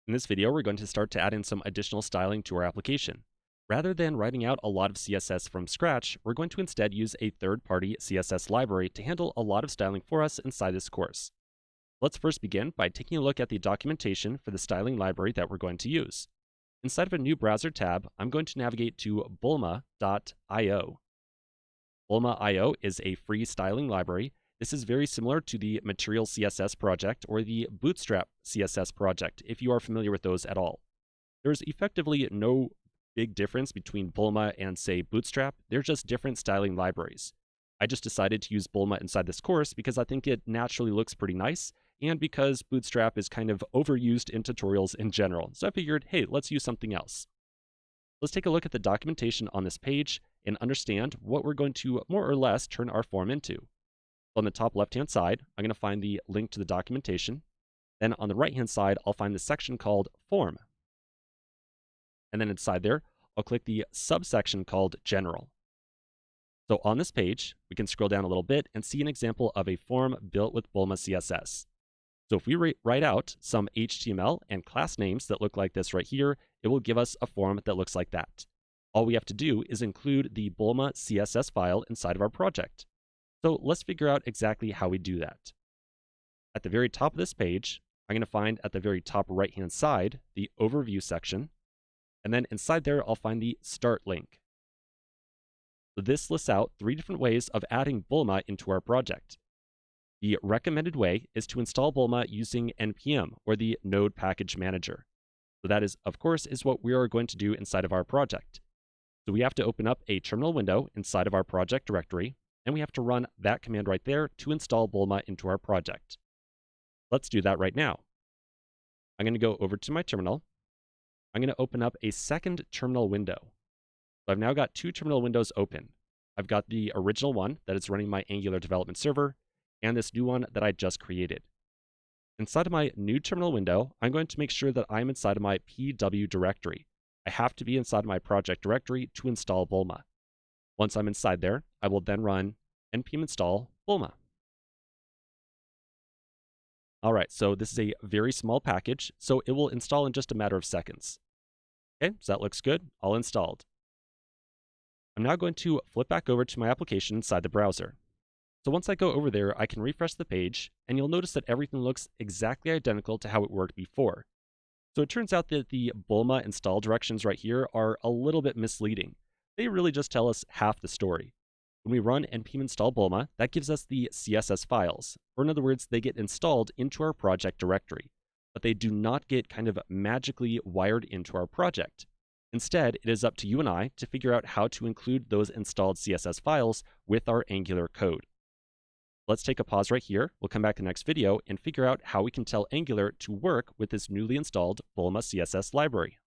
In this video, we're going to start to add in some additional styling to our application. Rather than writing out a lot of CSS from scratch, we're going to instead use a third-party CSS library to handle a lot of styling for us inside this course. Let's first begin by taking a look at the documentation for the styling library that we're going to use. Inside of a new browser tab, I'm going to navigate to bulma.io. Bulma.io is a free styling library. This is very similar to the Material CSS project or the Bootstrap CSS project, if you are familiar with those at all. There's effectively no big difference between Bulma and, say, Bootstrap. They're just different styling libraries. I just decided to use Bulma inside this course because I think it naturally looks pretty nice, and because Bootstrap is kind of overused in tutorials in general. So I figured, hey, let's use something else. Let's take a look at the documentation on this page and understand what we're going to more or less turn our form into. On the top left-hand side, I'm going to find the link to the documentation. Then on the right-hand side, I'll find the section called Form. And then inside there, I'll click the subsection called General. So on this page, we can scroll down a little bit and see an example of a form built with Bulma CSS. So if we write out some HTML and class names that look like this right here, it will give us a form that looks like that. All we have to do is include the Bulma CSS file inside of our project. So let's figure out exactly how we do that. At the very top of this page, I'm going to find at the very top right-hand side the overview section. And then inside there, I'll find the start link. So this lists out 3 different ways of adding Bulma into our project. The recommended way is to install Bulma using npm, or the Node Package Manager. So that is, of course, is what we are going to do inside of our project. So we have to open up a terminal window inside of our project directory, and we have to run that command right there to install Bulma into our project. Let's do that right now. I'm going to go over to my terminal. I'm going to open up a second terminal window. So I've now got 2 terminal windows open. I've got the original one that is running my Angular development server, and this new one that I just created. Inside of my new terminal window, I'm going to make sure that I'm inside of my PW directory. I have to be inside of my project directory to install Bulma. Once I'm inside there, I will then run npm install Bulma. All right, so this is a very small package, so it will install in just a matter of seconds. Okay, so that looks good, all installed. I'm now going to flip back over to my application inside the browser. So once I go over there, I can refresh the page, and you'll notice that everything looks exactly identical to how it worked before. So it turns out that the Bulma install directions right here are a little bit misleading. They really just tell us half the story. When we run npm install Bulma, that gives us the CSS files, or in other words, they get installed into our project directory, but they do not get kind of magically wired into our project. Instead, it is up to you and I to figure out how to include those installed CSS files with our Angular code. Let's take a pause right here. We'll come back in the next video and figure out how we can tell Angular to work with this newly installed Bulma CSS library.